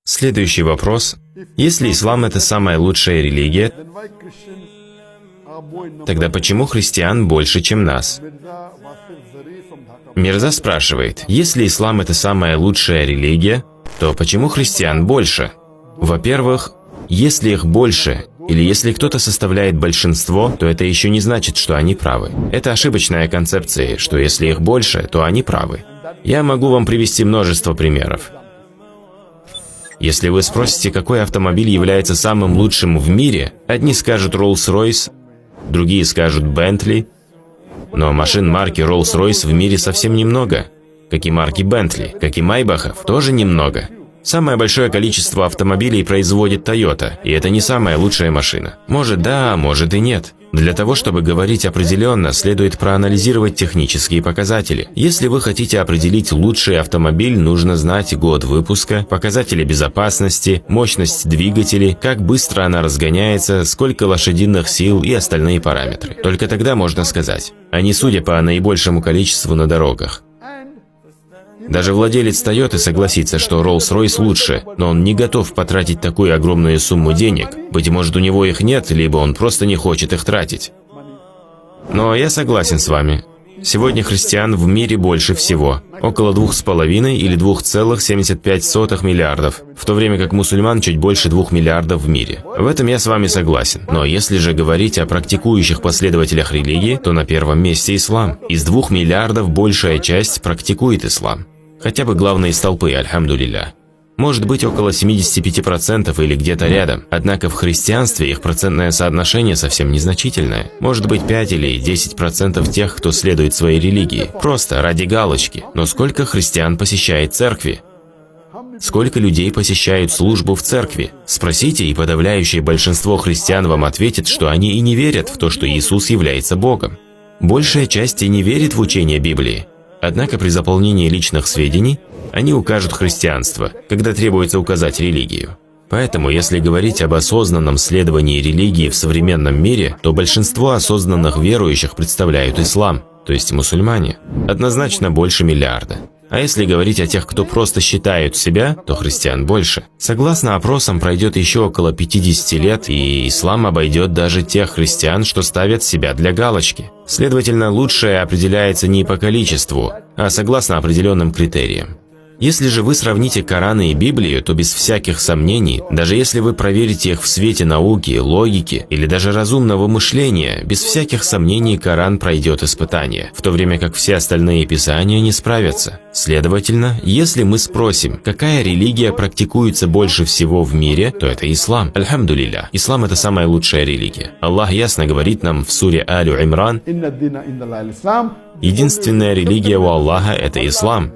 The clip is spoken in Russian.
Следующий вопрос. Если ислам – это самая лучшая религия, тогда почему христиан больше, чем нас? Мирза спрашивает, если ислам – это самая лучшая религия, то почему христиан больше? Во-первых, если их больше, или если кто-то составляет большинство, то это еще не значит, что они правы. Это ошибочная концепция, что если их больше, то они правы. Я могу вам привести множество примеров. Если вы спросите, какой автомобиль является самым лучшим в мире, одни скажут Rolls-Royce, другие скажут Bentley, но машин марки Rolls-Royce в мире совсем немного, как и марки Bentley, как и Майбахов, тоже немного. Самое большое количество автомобилей производит Toyota, и это не самая лучшая машина. Может да, может и нет. Для того, чтобы говорить определенно, следует проанализировать технические показатели. Если вы хотите определить лучший автомобиль, нужно знать год выпуска, показатели безопасности, мощность двигателей, как быстро она разгоняется, сколько лошадиных сил и остальные параметры. Только тогда можно сказать, а не судя по наибольшему количеству на дорогах. Даже владелец Toyota согласится, что Rolls-Royce лучше, но он не готов потратить такую огромную сумму денег. Быть может, у него их нет, либо он просто не хочет их тратить. Но я согласен с вами. Сегодня христиан в мире больше всего. Около 2,5 или 2,75 миллиардов, в то время как мусульман чуть больше 2 миллиардов в мире. В этом я с вами согласен. Но если же говорить о практикующих последователях религии, то на первом месте ислам. Из 2 миллиардов большая часть практикует ислам. Хотя бы главные столпы, альхамдулилля. Может быть около 75% или где-то рядом. Однако в христианстве их процентное соотношение совсем незначительное. Может быть 5 или 10% тех, кто следует своей религии. Просто ради галочки. Но сколько христиан посещает церкви? Сколько людей посещают службу в церкви? Спросите, и подавляющее большинство христиан вам ответит, что они и не верят в то, что Иисус является Богом. Большая часть и не верит в учение Библии. Однако при заполнении личных сведений они укажут христианство, когда требуется указать религию. Поэтому, если говорить об осознанном следовании религии в современном мире, то большинство осознанных верующих представляют ислам, то есть мусульмане, однозначно больше миллиарда. А если говорить о тех, кто просто считают себя, то христиан больше. Согласно опросам, пройдет еще около 50 лет, и ислам обойдет даже тех христиан, что ставят себя для галочки. Следовательно, лучшее определяется не по количеству, а согласно определенным критериям. Если же вы сравните Коран и Библию, то без всяких сомнений, даже если вы проверите их в свете науки, логики или даже разумного мышления, без всяких сомнений Коран пройдет испытание, в то время как все остальные писания не справятся. Следовательно, если мы спросим, какая религия практикуется больше всего в мире, то это ислам. Альхамдулилля. Ислам – это самая лучшая религия. Аллах ясно говорит нам в суре Аль-Имран: «Единственная религия у Аллаха – это ислам».